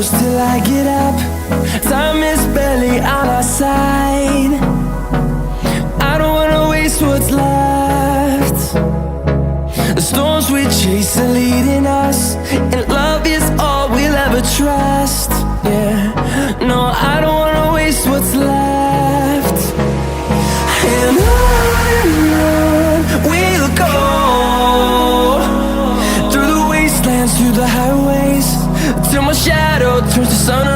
close till I get up. Time is barely on our side. I don't wanna waste what's left. The storms we chase are leading us, and love is all we'll ever trust. Yeah, no, I don't wanna waste what's left. And on we'll go, through the wastelands, through the highways, till my shadow turns to sun